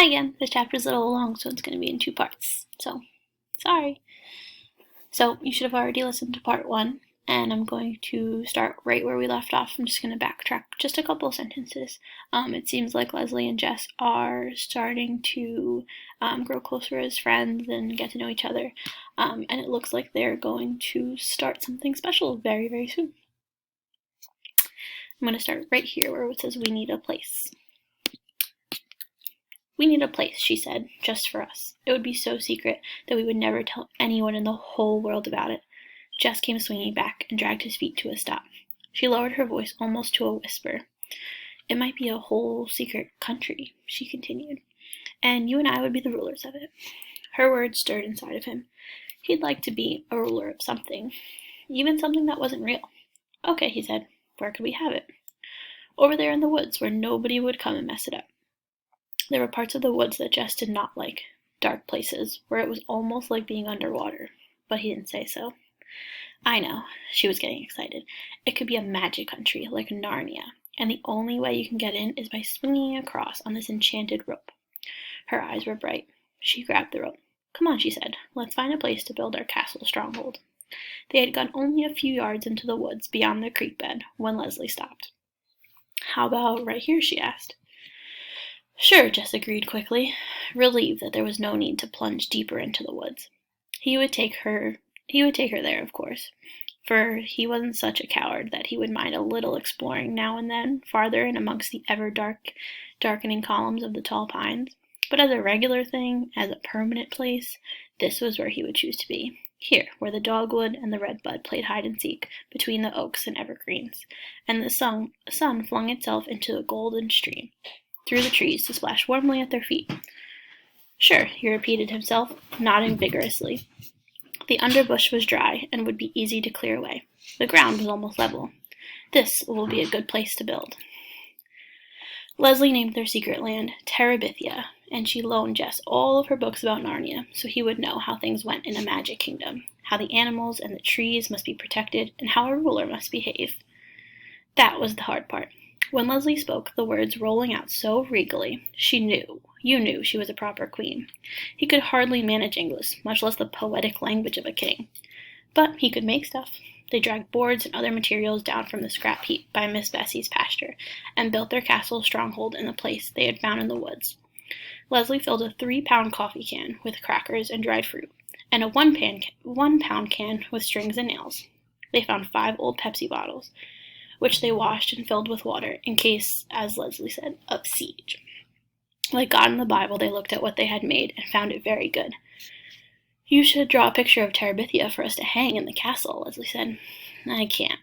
Hi again. This chapter's a little long, so it's going to be in 2 parts. So, sorry. So, you should have already listened to part 1, and I'm going to start right where we left off. I'm just going to backtrack just a couple of sentences. It seems like Leslie and Jess are starting to grow closer as friends and get to know each other, and it looks like they're going to start something special very, very soon. I'm going to start right here where it says we need a place. We need a place, she said, just for us. It would be so secret that we would never tell anyone in the whole world about it. Jess came swinging back and dragged his feet to a stop. She lowered her voice almost to a whisper. It might be a whole secret country, she continued, and you and I would be the rulers of it. Her words stirred inside of him. He'd like to be a ruler of something, even something that wasn't real. Okay, he said. Where could we have it? Over there in the woods where nobody would come and mess it up. There were parts of the woods that Jess did not like, dark places, where it was almost like being underwater, but he didn't say so. I know, she was getting excited. It could be a magic country, like Narnia, and the only way you can get in is by swinging across on this enchanted rope. Her eyes were bright. She grabbed the rope. Come on, she said, let's find a place to build our castle stronghold. They had gone only a few yards into the woods beyond the creek bed when Leslie stopped. How about right here, she asked. Sure, Jess agreed quickly, relieved that there was no need to plunge deeper into the woods. He would take her there, of course, for he wasn't such a coward that he would mind a little exploring now and then, farther in amongst the darkening columns of the tall pines. But as a regular thing, as a permanent place, this was where he would choose to be. Here, where the dogwood and the redbud played hide-and-seek between the oaks and evergreens, and the sun flung itself into a golden stream through the trees to splash warmly at their feet. Sure, he repeated himself, nodding vigorously. The underbush was dry and would be easy to clear away. The ground was almost level. This will be a good place to build. Leslie named their secret land Terabithia, and she loaned Jess all of her books about Narnia so he would know how things went in a magic kingdom, how the animals and the trees must be protected, and how a ruler must behave. That was the hard part. When Leslie spoke, the words rolling out so regally, you knew she was a proper queen. He could hardly manage English, much less the poetic language of a king. But he could make stuff. They dragged boards and other materials down from the scrap heap by Miss Bessie's pasture, and built their castle stronghold in the place they had found in the woods. Leslie filled a 3-pound coffee can with crackers and dried fruit, and a 1-pound can with strings and nails. They found 5 old Pepsi bottles, which they washed and filled with water, in case, as Leslie said, of siege. Like God in the Bible, they looked at what they had made and found it very good. You should draw a picture of Terabithia for us to hang in the castle, Leslie said. I can't.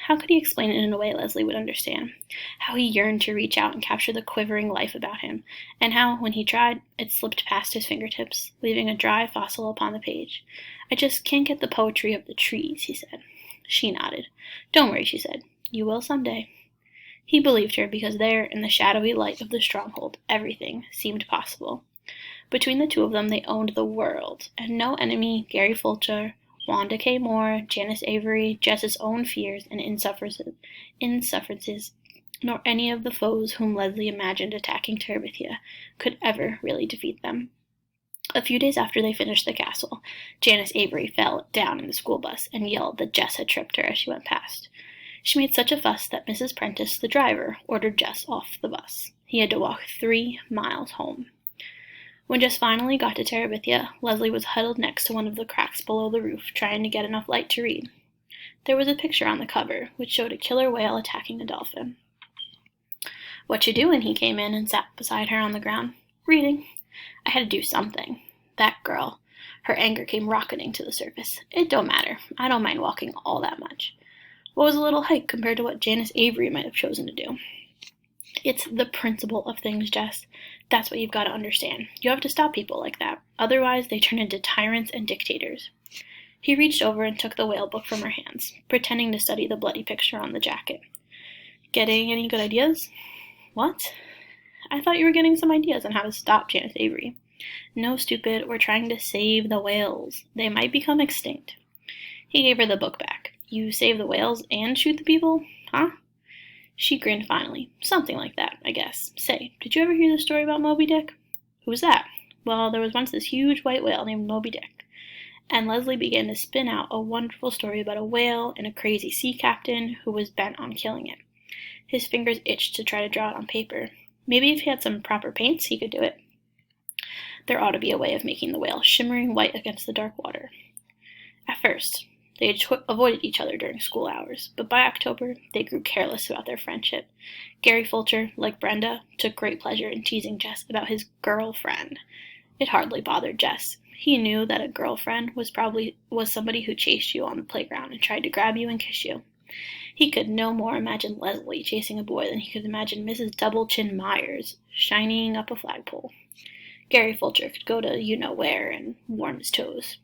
How could he explain it in a way Leslie would understand? How he yearned to reach out and capture the quivering life about him, and how, when he tried, it slipped past his fingertips, leaving a dry fossil upon the page. I just can't get the poetry of the trees, he said. She nodded. Don't worry, she said. You will someday. He believed her because there, in the shadowy light of the stronghold, everything seemed possible. Between the 2 of them, they owned the world, and no enemy, Gary Fulcher, Wanda K. Moore, Janice Avery, Jess's own fears and insufferances, nor any of the foes whom Leslie imagined attacking Terabithia, could ever really defeat them. A few days after they finished the castle, Janice Avery fell down in the school bus and yelled that Jess had tripped her as she went past. She made such a fuss that Mrs. Prentice, the driver, ordered Jess off the bus. He had to walk 3 miles home. When Jess finally got to Terabithia, Leslie was huddled next to one of the cracks below the roof, trying to get enough light to read. There was a picture on the cover, which showed a killer whale attacking a dolphin. What you doing? He came in and sat beside her on the ground. Reading. I had to do something. That girl. Her anger came rocketing to the surface. It don't matter. I don't mind walking all that much. What was a little hike compared to what Janice Avery might have chosen to do? It's the principle of things, Jess. That's what you've got to understand. You have to stop people like that. Otherwise, they turn into tyrants and dictators. He reached over and took the whale book from her hands, pretending to study the bloody picture on the jacket. Getting any good ideas? What? I thought you were getting some ideas on how to stop Janice Avery. No, stupid. We're trying to save the whales. They might become extinct. He gave her the book back. You save the whales and shoot the people? Huh? She grinned finally. Something like that, I guess. Say, did you ever hear the story about Moby Dick? Who's that? Well, there was once this huge white whale named Moby Dick. And Leslie began to spin out a wonderful story about a whale and a crazy sea captain who was bent on killing it. His fingers itched to try to draw it on paper. Maybe if he had some proper paints, he could do it. There ought to be a way of making the whale shimmering white against the dark water. At first, they had avoided each other during school hours, but by October, they grew careless about their friendship. Gary Fulcher, like Brenda, took great pleasure in teasing Jess about his girlfriend. It hardly bothered Jess. He knew that a girlfriend was somebody who chased you on the playground and tried to grab you and kiss you. He could no more imagine Leslie chasing a boy than he could imagine Mrs. Double-Chin Myers shining up a flagpole. Gary Fulcher could go to you-know-where and warm his toes.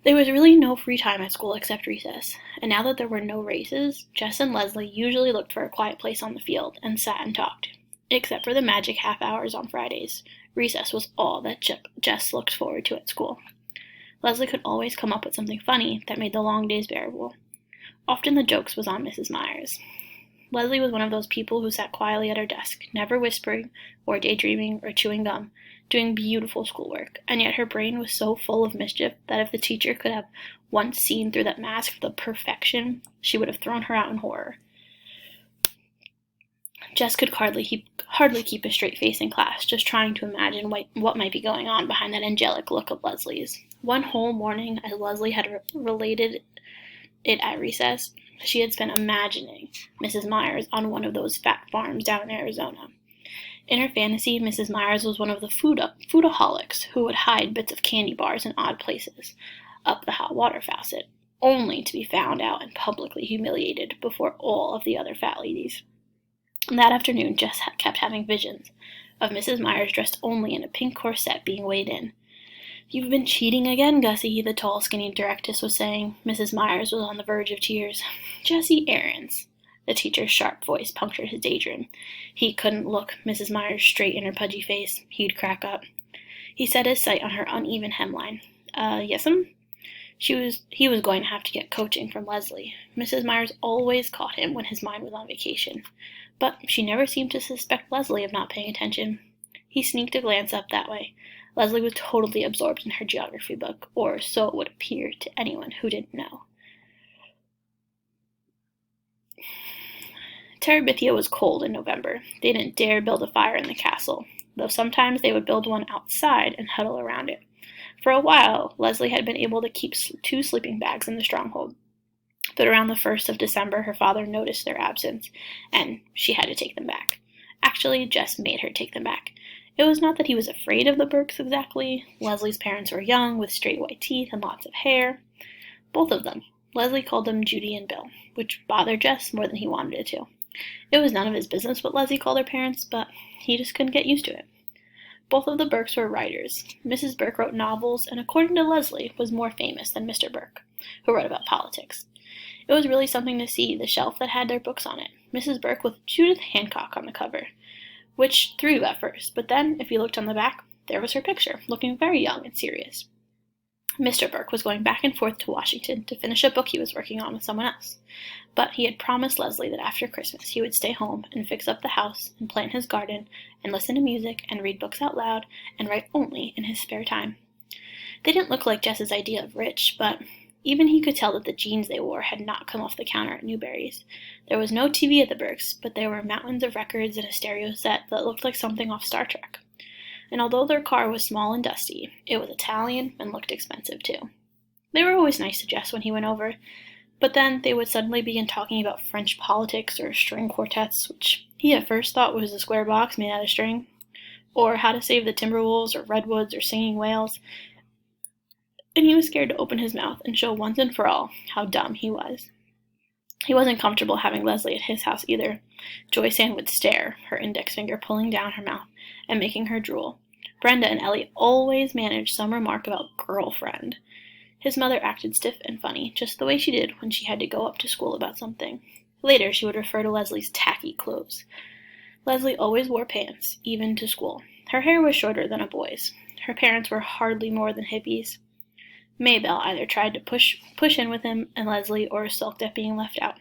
There was really no free time at school except recess, and now that there were no races, Jess and Leslie usually looked for a quiet place on the field and sat and talked. Except for the magic half hours on Fridays, recess was all that Jess looked forward to at school. Leslie could always come up with something funny that made the long days bearable. Often the jokes was on Mrs. Myers. Leslie was one of those people who sat quietly at her desk, never whispering or daydreaming or chewing gum, doing beautiful schoolwork, and yet her brain was so full of mischief that if the teacher could have once seen through that mask of perfection, she would have thrown her out in horror. Jess could hardly keep a straight face in class, just trying to imagine what might be going on behind that angelic look of Leslie's. One whole morning, as Leslie had related it at recess, she had spent imagining Mrs. Myers on one of those fat farms down in Arizona. In her fantasy, Mrs. Myers was one of the foodaholics who would hide bits of candy bars in odd places up the hot water faucet, only to be found out and publicly humiliated before all of the other fat ladies. That afternoon, Jess kept having visions of Mrs. Myers dressed only in a pink corset being weighed in. "You've been cheating again, Gussie," the tall, skinny directress was saying. Mrs. Myers was on the verge of tears. "Jessie Aarons." The teacher's sharp voice punctured his daydream. He couldn't look Mrs. Myers straight in her pudgy face. He'd crack up. He set his sight on her uneven hemline. Yes'm? He was going to have to get coaching from Leslie. Mrs. Myers always caught him when his mind was on vacation. But she never seemed to suspect Leslie of not paying attention. He sneaked a glance up that way. Leslie was totally absorbed in her geography book, or so it would appear to anyone who didn't know. Terabithia was cold in November. They didn't dare build a fire in the castle, though sometimes they would build one outside and huddle around it. For a while, Leslie had been able to keep 2 sleeping bags in the stronghold. But around the 1st of December, her father noticed their absence, and she had to take them back. Actually, Jess made her take them back. It was not that he was afraid of the Burkes exactly. Leslie's parents were young, with straight white teeth and lots of hair. Both of them. Leslie called them Judy and Bill, which bothered Jess more than he wanted it to. It was none of his business what Leslie called her parents, but he just couldn't get used to it. Both of the Burkes were writers. Mrs. Burke wrote novels, and according to Leslie, was more famous than Mr. Burke, who wrote about politics. It was really something to see the shelf that had their books on it. Mrs. Burke with Judith Hancock on the cover, which threw you at first, but then, if you looked on the back, there was her picture, looking very young and serious. Mr. Burke was going back and forth to Washington to finish a book he was working on with someone else, but he had promised Leslie that after Christmas he would stay home and fix up the house and plant his garden and listen to music and read books out loud and write only in his spare time. They didn't look like Jess's idea of rich, but even he could tell that the jeans they wore had not come off the counter at Newberry's. There was no TV at the Burkes, but there were mountains of records and a stereo set that looked like something off Star Trek. And although their car was small and dusty, it was Italian and looked expensive too. They were always nice to Jess when he went over, but then they would suddenly begin talking about French politics or string quartets, which he at first thought was a square box made out of string, or how to save the Timberwolves or Redwoods or singing whales, and he was scared to open his mouth and show once and for all how dumb he was. He wasn't comfortable having Leslie at his house either. Joyce Ann would stare, her index finger pulling down her mouth and making her drool. Brenda and Ellie always managed some remark about girlfriend. His mother acted stiff and funny, just the way she did when she had to go up to school about something. Later, she would refer to Leslie's tacky clothes. Leslie always wore pants, even to school. Her hair was shorter than a boy's. Her parents were hardly more than hippies. Maybelle either tried to push in with him and Leslie or sulked at being left out.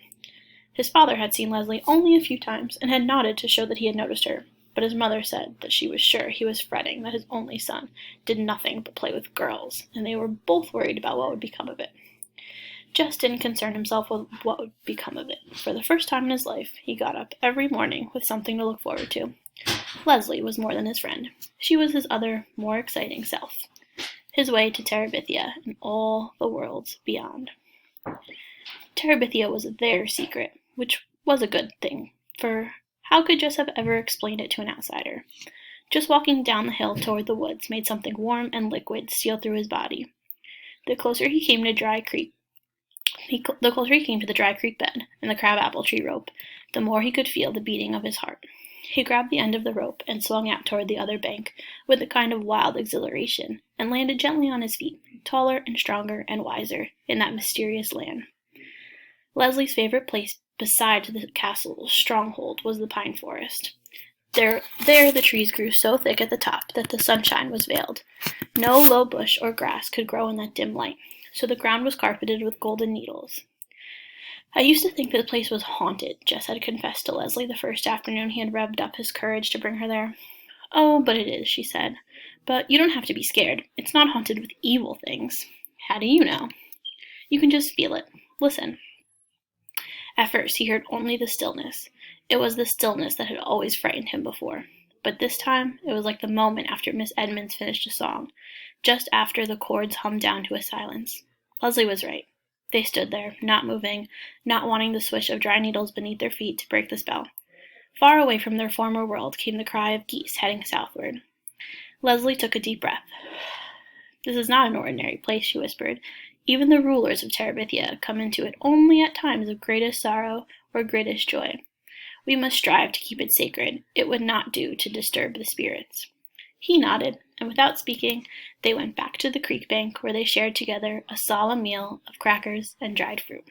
His father had seen Leslie only a few times and had nodded to show that he had noticed her, but his mother said that she was sure he was fretting that his only son did nothing but play with girls, and they were both worried about what would become of it. Jess didn't concern himself with what would become of it. For the first time in his life, he got up every morning with something to look forward to. Leslie was more than his friend. She was his other, more exciting self. His way to Terabithia and all the worlds beyond. Terabithia was their secret, which was a good thing, for how could Jess have ever explained it to an outsider? Just walking down the hill toward the woods made something warm and liquid steal through his body. The closer he came to the dry creek bed and the crabapple tree rope, the more he could feel the beating of his heart. He grabbed the end of the rope and swung out toward the other bank with a kind of wild exhilaration, and landed gently on his feet, taller and stronger and wiser, in that mysterious land. Leslie's favorite place beside the castle's stronghold was the pine forest. There the trees grew so thick at the top that the sunshine was veiled. No low bush or grass could grow in that dim light, so the ground was carpeted with golden needles. I used to think the place was haunted, Jess had confessed to Leslie the first afternoon he had revved up his courage to bring her there. Oh, but it is, she said. But you don't have to be scared. It's not haunted with evil things. How do you know? You can just feel it. Listen. At first, he heard only the stillness. It was the stillness that had always frightened him before. But this time, it was like the moment after Miss Edmonds finished a song, just after the chords hummed down to a silence. Leslie was right. They stood there, not moving, not wanting the swish of dry needles beneath their feet to break the spell. Far away from their former world came the cry of geese heading southward. Leslie took a deep breath. This is not an ordinary place, she whispered. Even the rulers of Terabithia come into it only at times of greatest sorrow or greatest joy. We must strive to keep it sacred. It would not do to disturb the spirits. He nodded, and without speaking, they went back to the creek bank where they shared together a solemn meal of crackers and dried fruit.